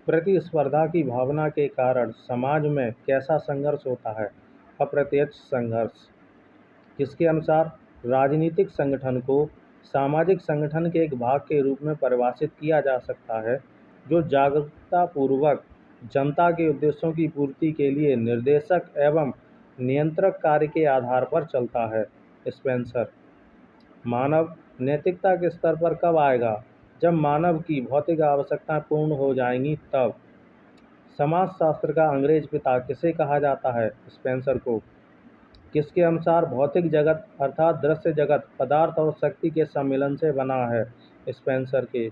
प्रतिस्पर्धा की भावना के कारण समाज में कैसा संघर्ष होता है? अप्रत्यक्ष संघर्ष। किसके अनुसार राजनीतिक संगठन को सामाजिक संगठन के एक भाग के रूप में परिभाषित किया जा सकता है, जो जागरूकता पूर्वक जनता के उद्देश्यों की पूर्ति के लिए निर्देशक एवं नियंत्रक कार्य के आधार पर चलता है। स्पेंसर। मानव नैतिकता के स्तर पर कब आएगा? जब मानव की भौतिक आवश्यकताएं पूर्ण हो जाएंगी तब। समाजशास्त्र का अंग्रेज पिता किसे कहा जाता है? स्पेंसर को। किसके अनुसार भौतिक जगत अर्थात दृश्य जगत पदार्थ और शक्ति के सम्मिलन से बना है? स्पेंसर के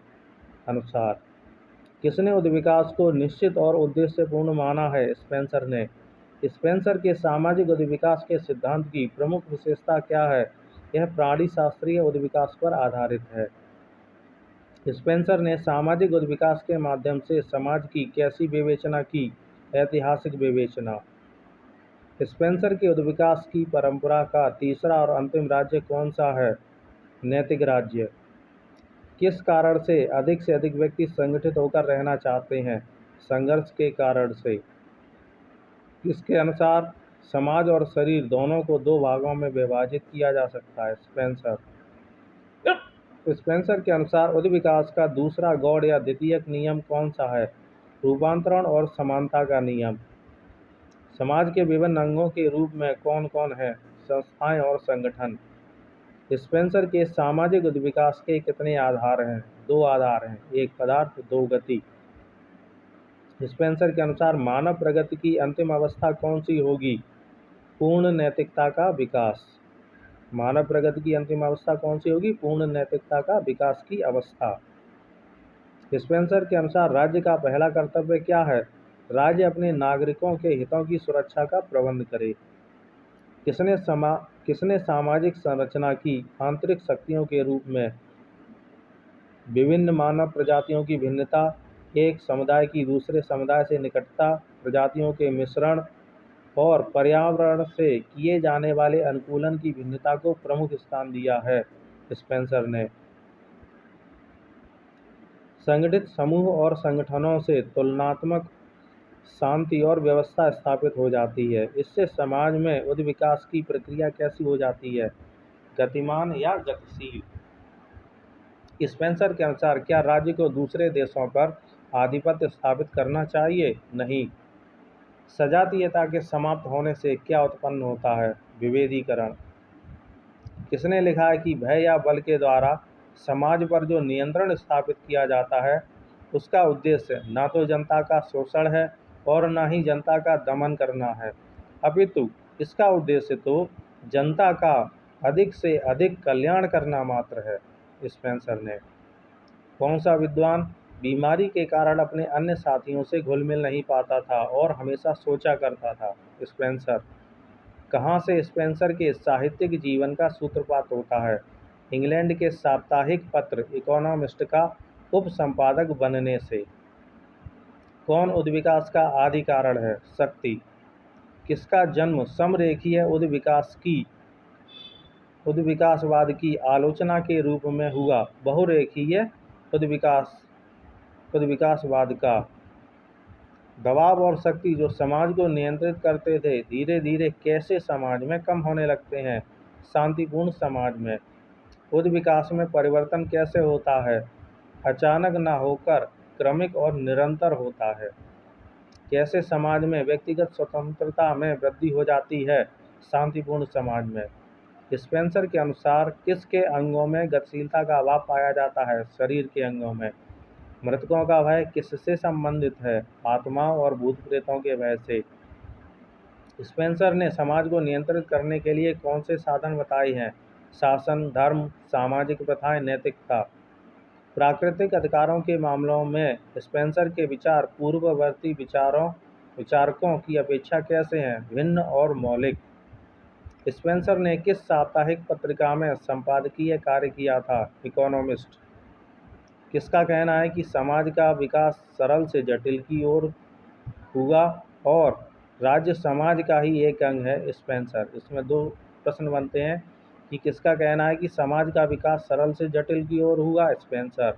अनुसार। किसने उद्विकास को निश्चित और उद्देश्यपूर्ण माना है? स्पेंसर ने। स्पेंसर के सामाजिक उद्विकास के सिद्धांत की प्रमुख विशेषता क्या है? यह प्राणीशास्त्रीय उद्विकास पर आधारित है। स्पेंसर ने सामाजिक उद्विकास के माध्यम से समाज की कैसी विवेचना की? ऐतिहासिक विवेचना। स्पेंसर के उद्विकास की परंपरा का तीसरा और अंतिम राज्य कौन सा है? नैतिक राज्य। किस कारण से अधिक व्यक्ति संगठित होकर रहना चाहते हैं? संघर्ष के कारण से। किसके अनुसार समाज और शरीर दोनों को दो भागों में विभाजित किया जा सकता है? स्पेंसर। स्पेंसर के अनुसार उद्विकास का दूसरा गौड़ या द्वितीयक नियम कौन सा है? रूपांतरण और समानता का नियम। समाज के विभिन्न अंगों के रूप में कौन कौन है? संस्थाएं और संगठन। स्पेंसर के सामाजिक उद्विकास के कितने आधार हैं? दो आधार हैं, एक पदार्थ, दो गति। स्पेंसर के अनुसार मानव प्रगति की अंतिम अवस्था कौन सी होगी? पूर्ण नैतिकता का विकास। मानव प्रगति की अंतिम अवस्था कौन सी होगी? पूर्ण नैतिकता का विकास की अवस्था। स्पेंसर के अनुसार राज्य का पहला कर्तव्य क्या है? राज्य अपने नागरिकों के हितों की सुरक्षा का प्रबंध करे। किसने सामाजिक संरचना की आंतरिक शक्तियों के रूप में विभिन्न मानव प्रजातियों की भिन्नता, एक समुदाय की दूसरे समुदाय से निकटता, प्रजातियों के मिश्रण और पर्यावरण से किए जाने वाले अनुकूलन की भिन्नता को प्रमुख स्थान दिया है? स्पेंसर ने। संगठित समूह और संगठनों से तुलनात्मक शांति और व्यवस्था स्थापित हो जाती है। इससे समाज में उद्विकास की प्रक्रिया कैसी हो जाती है? गतिमान या गतिशील। स्पेंसर के अनुसार क्या राज्य को दूसरे देशों पर आधिपत्य स्थापित करना चाहिए? नहीं। सजातीयता के समाप्त होने से क्या उत्पन्न होता है? विभेदीकरण। किसने लिखा है कि भय या बल के द्वारा समाज पर जो नियंत्रण स्थापित किया जाता है उसका उद्देश्य न तो जनता का शोषण है और न ही जनता का दमन करना है, अपितु इसका उद्देश्य तो जनता का अधिक से अधिक कल्याण करना मात्र है? स्पेंसर ने। कौन सा विद्वान बीमारी के कारण अपने अन्य साथियों से घुल मिल नहीं पाता था और हमेशा सोचा करता था? स्पेंसर। कहाँ से स्पेंसर के साहित्यिक जीवन का सूत्रपात होता है? इंग्लैंड के साप्ताहिक पत्र इकोनॉमिस्ट का उप संपादक बनने से। कौन उद्विकास का आदि कारण है? शक्ति। किसका जन्म समरेखीय उद्विकासवाद की आलोचना के रूप में हुआ? बहुरेखीय उद्विकासवाद का। दबाव और शक्ति जो समाज को नियंत्रित करते थे धीरे धीरे कैसे समाज में कम होने लगते हैं? शांतिपूर्ण समाज में। उद्विकास में परिवर्तन कैसे होता है? अचानक न होकर क्रमिक और निरंतर होता है। कैसे समाज में व्यक्तिगत स्वतंत्रता में वृद्धि हो जाती है? शांतिपूर्ण समाज में। स्पेंसर के अनुसार किसके अंगों में गतिशीलता का अभाव पाया जाता है? शरीर के अंगों में। मृतकों का भय किससे संबंधित है? आत्माओं और भूत प्रेतों के भय से। स्पेंसर ने समाज को नियंत्रित करने के लिए कौन से साधन बताए हैं? शासन, धर्म, सामाजिक प्रथाएं, नैतिकता। प्राकृतिक अधिकारों के मामलों में स्पेंसर के विचार पूर्ववर्ती विचारकों की अपेक्षा कैसे हैं? भिन्न और मौलिक। स्पेंसर ने किस साप्ताहिक पत्रिका में संपादकीय कार्य किया था? इकोनॉमिस्ट। किसका कहना है कि समाज का विकास सरल से जटिल की ओर हुआ और राज्य समाज का ही एक अंग है? स्पेंसर। इसमें दो प्रश्न बनते हैं कि किसका कहना है कि समाज का विकास सरल से जटिल की ओर हुआ? स्पेंसर।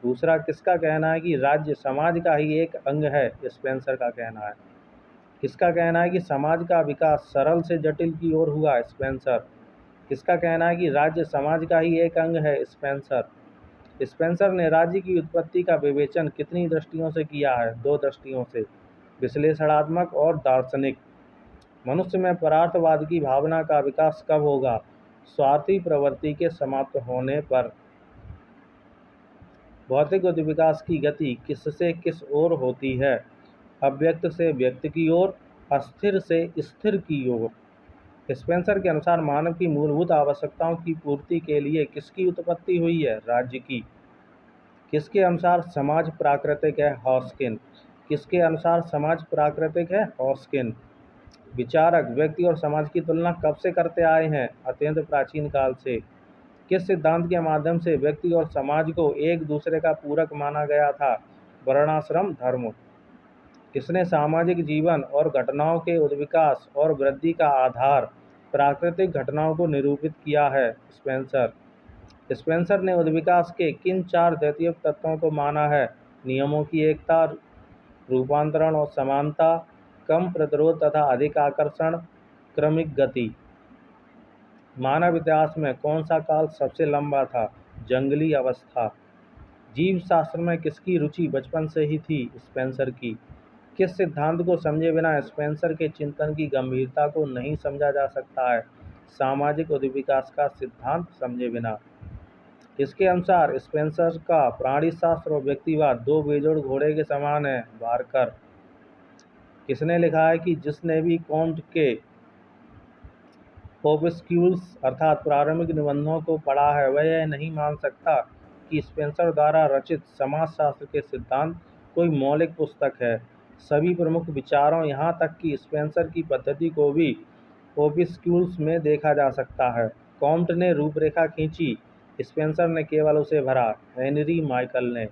दूसरा, किसका कहना है कि राज्य समाज का ही एक अंग है? स्पेंसर का कहना है। किसका कहना है कि समाज का विकास सरल से जटिल की ओर हुआ? स्पेंसर। किसका कहना है कि राज्य समाज का ही एक अंग है? स्पेंसर। स्पेंसर ने राज्य की उत्पत्ति का विवेचन कितनी दृष्टियों से किया है? 2 दृष्टियों से, विश्लेषणात्मक और दार्शनिक। मनुष्य में परार्थवाद की भावना का विकास कब होगा? स्वार्थी प्रवृत्ति के समाप्त होने पर। भौतिक विकास की गति किससे किस ओर होती है? अव्यक्त से व्यक्त की ओर, अस्थिर से स्थिर की ओर। स्पेंसर के अनुसार मानव की मूलभूत आवश्यकताओं की पूर्ति के लिए किसकी उत्पत्ति हुई है? राज्य की। किसके अनुसार समाज प्राकृतिक है? हॉस्किन। किसके अनुसार समाज प्राकृतिक है? हॉस्किन। विचारक व्यक्ति और समाज की तुलना कब से करते आए हैं? अत्यंत प्राचीन काल से। किस सिद्धांत के माध्यम से व्यक्ति और समाज को एक दूसरे का पूरक माना गया था? वर्णाश्रम धर्म। किसने सामाजिक जीवन और घटनाओं के उद्विकास और वृद्धि का आधार प्राकृतिक घटनाओं को निरूपित किया है? स्पेंसर। स्पेंसर ने उद्विकास के किन 4 द्वितीयक तत्वों को माना है? नियमों की एकता, रूपांतरण और समानता, कम प्रतिरोध तथा अधिक आकर्षण, क्रमिक गति। मानव इतिहास में कौन सा काल सबसे लंबा था? जंगली अवस्था। जीव शास्त्र में किसकी रुचि बचपन से ही थी? स्पेंसर की। किस सिद्धांत को समझे बिना स्पेंसर के चिंतन की गंभीरता को नहीं समझा जा सकता है? सामाजिक उद्विकास का सिद्धांत समझे बिना। इसके अनुसार स्पेंसर का प्राणीशास्त्र और व्यक्तिवाद 2 बेजोड़ घोड़े के समान है? बारकर। किसने लिखा है कि जिसने भी कॉम्ट के ओपिस्क्यूल्स अर्थात प्रारंभिक निबंधों को पढ़ा है वह यह नहीं मान सकता कि स्पेंसर द्वारा रचित समाजशास्त्र के सिद्धांत कोई मौलिक पुस्तक है। सभी प्रमुख विचारों यहाँ तक कि स्पेंसर की पद्धति को भी ओपिस्क्यूल्स में देखा जा सकता है। कॉम्ट ने रूपरेखा खींची, स्पेंसर ने केवल उसे भरा। हेनरी माइकल ने।